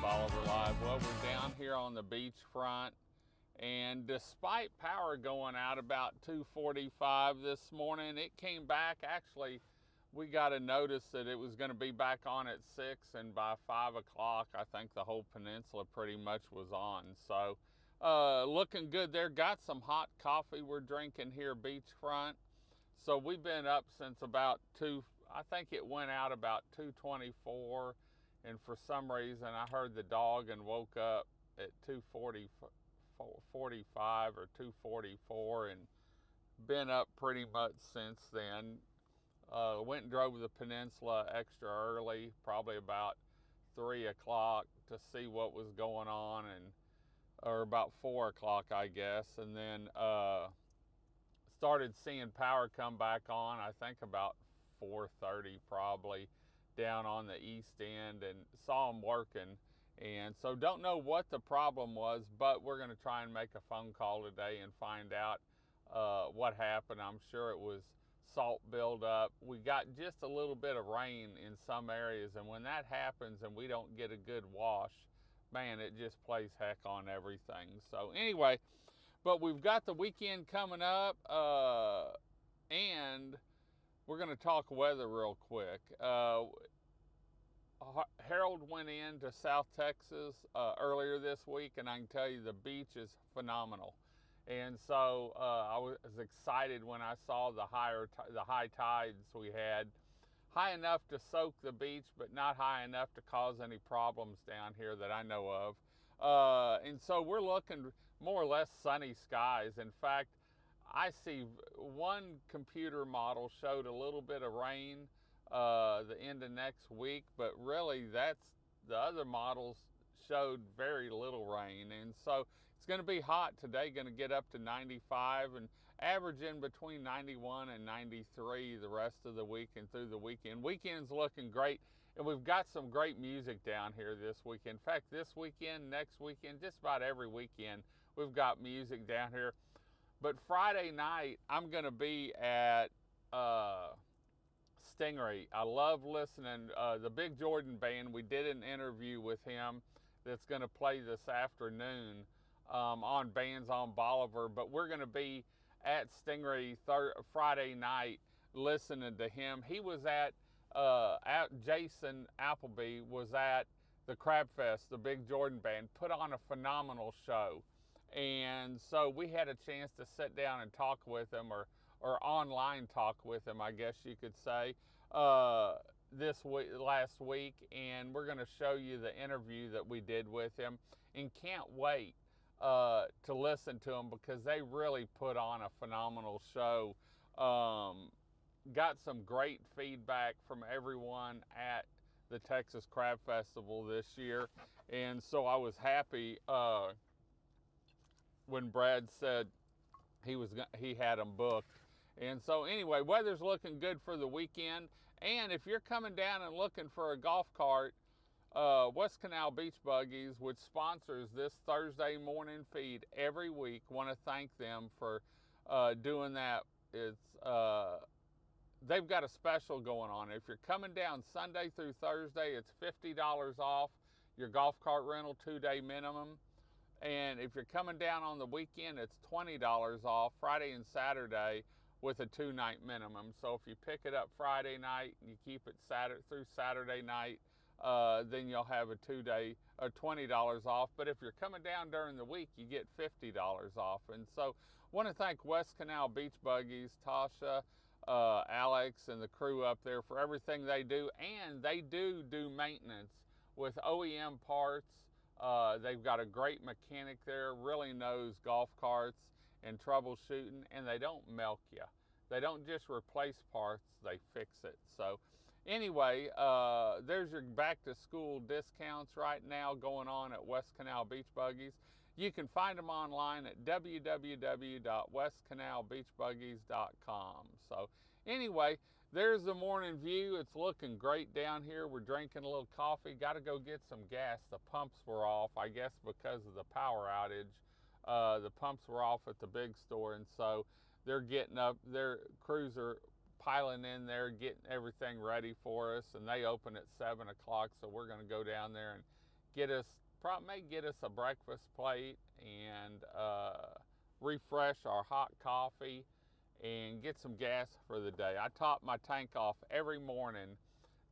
Bolivar Live. Well, we're down here on the beachfront, and despite power going out about 2:45 this morning, it came back. Actually, we got a notice that it was going to be back on at 6, and by 5 o'clock, I think the whole peninsula pretty much was on. So, looking good there. Got some hot coffee we're drinking here beachfront. So we've been up since about 2, I think it went out about 2:24, and for some reason I heard the dog and woke up at 2:45 or 2:44 and been up pretty much since then. Went and drove the Peninsula extra early, probably about 3 o'clock to see what was going on, and or about 4 o'clock I guess, and then started seeing power come back on, I think about 4:30 probably, down on the east end, and saw them working. And so don't know what the problem was, but we're going to try and make a phone call today and find out what happened. I'm sure it was salt buildup. We got just a little bit of rain in some areas, and when that happens and we don't get a good wash, man, it just plays heck on everything. So anyway, but we've got the weekend coming up, and we're going to talk weather real quick. Harold went into South Texas earlier this week, and I can tell you the beach is phenomenal. And so I was excited when I saw the high tides we had. High enough to soak the beach, but not high enough to cause any problems down here that I know of. And so we're looking more or less sunny skies. In fact, I see one computer model showed a little bit of rain the end of next week, but really that's the other models showed very little rain. And so it's going to be hot today, going to get up to 95 and averaging between 91 and 93 the rest of the week and through the weekend. Weekend's looking great, and we've got some great music down here this weekend. In fact, this weekend, next weekend, just about every weekend we've got music down here. But Friday night I'm going to be at Stingray. I love listening. The Big Jordan Band, we did an interview with him that's going to play this afternoon on Bands on Bolivar, but we're going to be at Stingray Friday night listening to him. He was at Jason Appleby was at the Crab Fest. The Big Jordan Band put on a phenomenal show, and so we had a chance to sit down and talk with him, or online talk with him, I guess you could say, last week, and we're going to show you the interview that we did with him, and can't wait to listen to them because they really put on a phenomenal show. Got some great feedback from everyone at the Texas Crab Festival this year, and so I was happy when Brad said he had them booked. And so anyway, weather's looking good for the weekend. And if you're coming down and looking for a golf cart, West Canal Beach Buggies, which sponsors this Thursday morning feed every week, want to thank them for doing that. It's they've got a special going on. If you're coming down Sunday through Thursday, it's $50 off your golf cart rental, 2-day minimum. And if you're coming down on the weekend, it's $20 off Friday and Saturday with a 2-night minimum. So if you pick it up Friday night and you keep it through Saturday night, then you'll have a 2-day or $20 off. But if you're coming down during the week, you get $50 off. And so I want to thank West Canal Beach Buggies, Tasha, Alex, and the crew up there for everything they do. And they do maintenance with OEM parts. They've got a great mechanic there, really knows golf carts and troubleshooting, and they don't milk you. They don't just replace parts, they fix it. So anyway, there's your back to school discounts right now going on at West Canal Beach Buggies. You can find them online at www.westcanalbeachbuggies.com. So anyway, there's the morning view. It's looking great down here. We're drinking a little coffee. Got to go get some gas. The pumps were off, I guess because of the power outage. The pumps were off at the big store, and so they're getting up. Their crews are piling in there, getting everything ready for us, and they open at 7 o'clock. So we're going to go down there and may get us a breakfast plate and refresh our hot coffee and get some gas for the day. I top my tank off every morning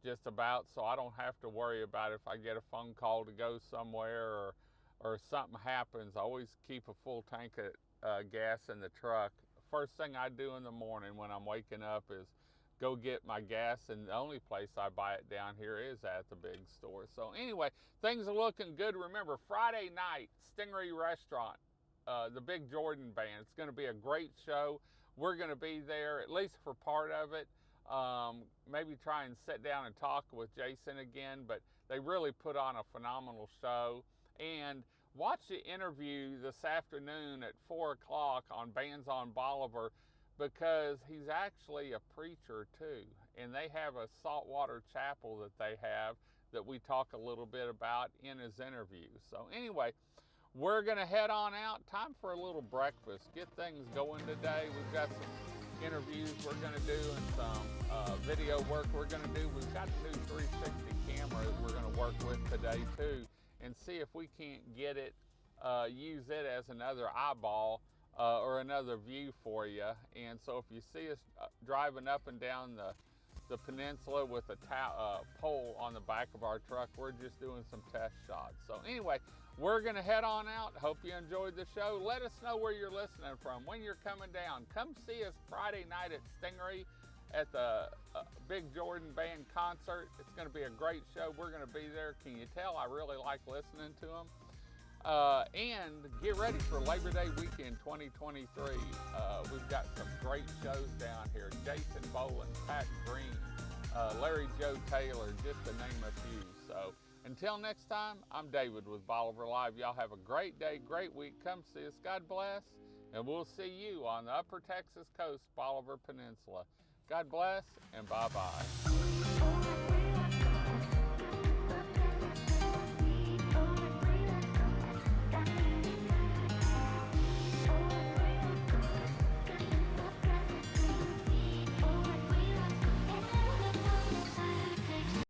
just about, so I don't have to worry about if I get a phone call to go somewhere or something happens. I always keep a full tank of gas in the truck. First thing I do in the morning when I'm waking up is go get my gas, and the only place I buy it down here is at the big store. So anyway, things are looking good. Remember, Friday night, Stingery Restaurant, the Big Jordan Band. It's going to be a great show. We're going to be there at least for part of it. Maybe try and sit down and talk with Jason again, but they really put on a phenomenal show. And watch the interview this afternoon at 4 o'clock on Bands on Bolivar, because he's actually a preacher too. And they have a saltwater chapel that they have that we talk a little bit about in his interview. So anyway, we're gonna head on out. Time for a little breakfast. Get things going today. We've got some interviews we're gonna do and some video work we're gonna do. We've got a new 360 camera that we're gonna work with today too, and see if we can't get it, use it as another eyeball or another view for you. And so if you see us driving up and down the peninsula with a pole on the back of our truck, we're just doing some test shots. So anyway, we're gonna head on out. Hope you enjoyed the show. Let us know where you're listening from, when you're coming down. Come see us Friday night at Stingery at the Big Jordan Band concert. It's gonna be a great show. We're gonna be there. Can you tell I really like listening to them? And get ready for Labor Day weekend 2023. We've got some great shows down here. Jason Boland, Pat Green, Larry Joe Taylor, just to name a few. So until next time, I'm David with Bolivar Live. Y'all have a great day, great week. Come see us. God bless. And we'll see you on the Upper Texas Coast, Bolivar Peninsula. God bless and bye-bye.